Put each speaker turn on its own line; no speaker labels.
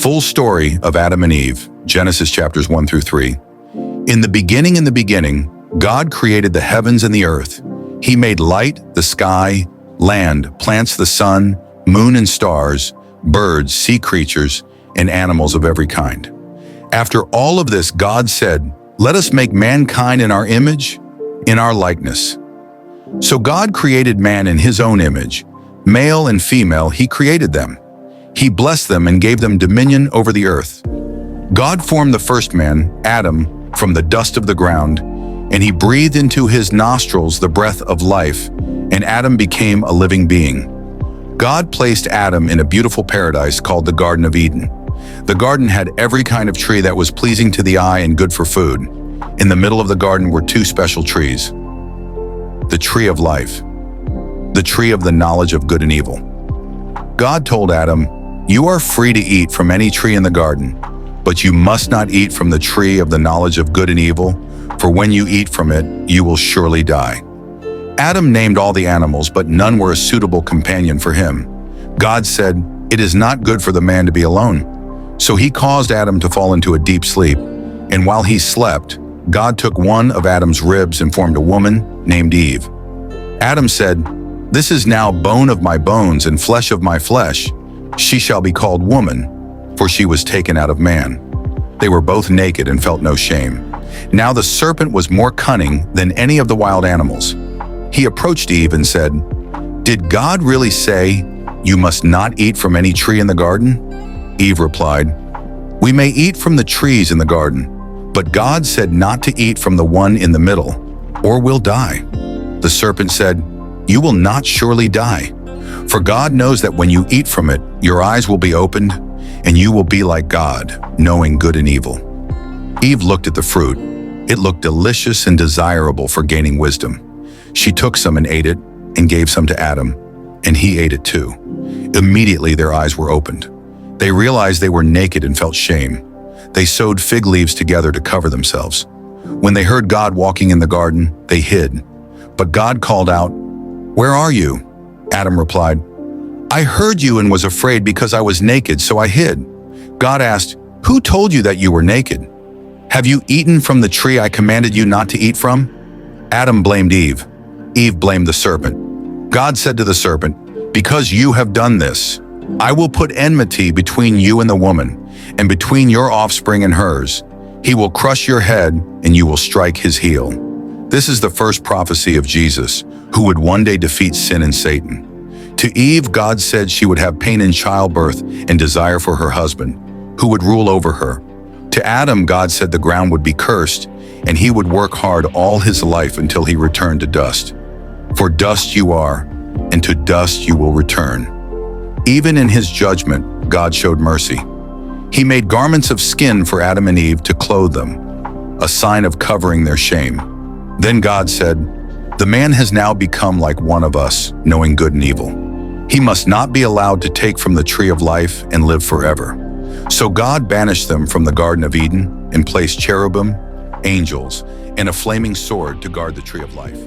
Full story of Adam and Eve, Genesis chapters 1 through 3. In the beginning, God created the heavens and the earth. He made light, the sky, land, plants, the sun, moon and stars, birds, sea creatures, and animals of every kind. After all of this, God said, "Let us make mankind in our image, in our likeness." So God created man in his own image. Male and female, he created them. He blessed them and gave them dominion over the earth. God formed the first man, Adam, from the dust of the ground, and he breathed into his nostrils the breath of life, and Adam became a living being. God placed Adam in a beautiful paradise called the Garden of Eden. The garden had every kind of tree that was pleasing to the eye and good for food. In the middle of the garden were two special trees: the tree of life, the tree of the knowledge of good and evil. God told Adam, "You are free to eat from any tree in the garden, but you must not eat from the tree of the knowledge of good and evil, for when you eat from it, you will surely die." Adam named all the animals, but none were a suitable companion for him. God said, "It is not good for the man to be alone." So he caused Adam to fall into a deep sleep, and while he slept, God took one of Adam's ribs and formed a woman named Eve. Adam said, "This is now bone of my bones and flesh of my flesh. She shall be called woman, for she was taken out of man." They were both naked and felt no shame. Now the serpent was more cunning than any of the wild animals. He approached Eve and said, "Did God really say, 'You must not eat from any tree in the garden'?" Eve replied, "We may eat from the trees in the garden, but God said not to eat from the one in the middle, or we'll die." The serpent said, "You will not surely die, for God knows that when you eat from it, your eyes will be opened, and you will be like God, knowing good and evil." Eve looked at the fruit. It looked delicious and desirable for gaining wisdom. She took some and ate it, and gave some to Adam, and he ate it too. Immediately their eyes were opened. They realized they were naked and felt shame. They sewed fig leaves together to cover themselves. When they heard God walking in the garden, they hid. But God called out, "Where are you?" Adam replied, "I heard you and was afraid because I was naked, so I hid." God asked, "Who told you that you were naked? Have you eaten from the tree I commanded you not to eat from?" Adam blamed Eve. Eve blamed the serpent. God said to the serpent, "Because you have done this, I will put enmity between you and the woman, and between your offspring and hers. He will crush your head, and you will strike his heel." This is the first prophecy of Jesus, who would one day defeat sin and Satan. To Eve, God said she would have pain in childbirth and desire for her husband, who would rule over her. To Adam, God said the ground would be cursed, and he would work hard all his life until he returned to dust. For dust you are, and to dust you will return. Even in his judgment, God showed mercy. He made garments of skin for Adam and Eve to clothe them, a sign of covering their shame. Then God said, "The man has now become like one of us, knowing good and evil. He must not be allowed to take from the tree of life and live forever." So God banished them from the Garden of Eden and placed cherubim, angels, and a flaming sword to guard the tree of life.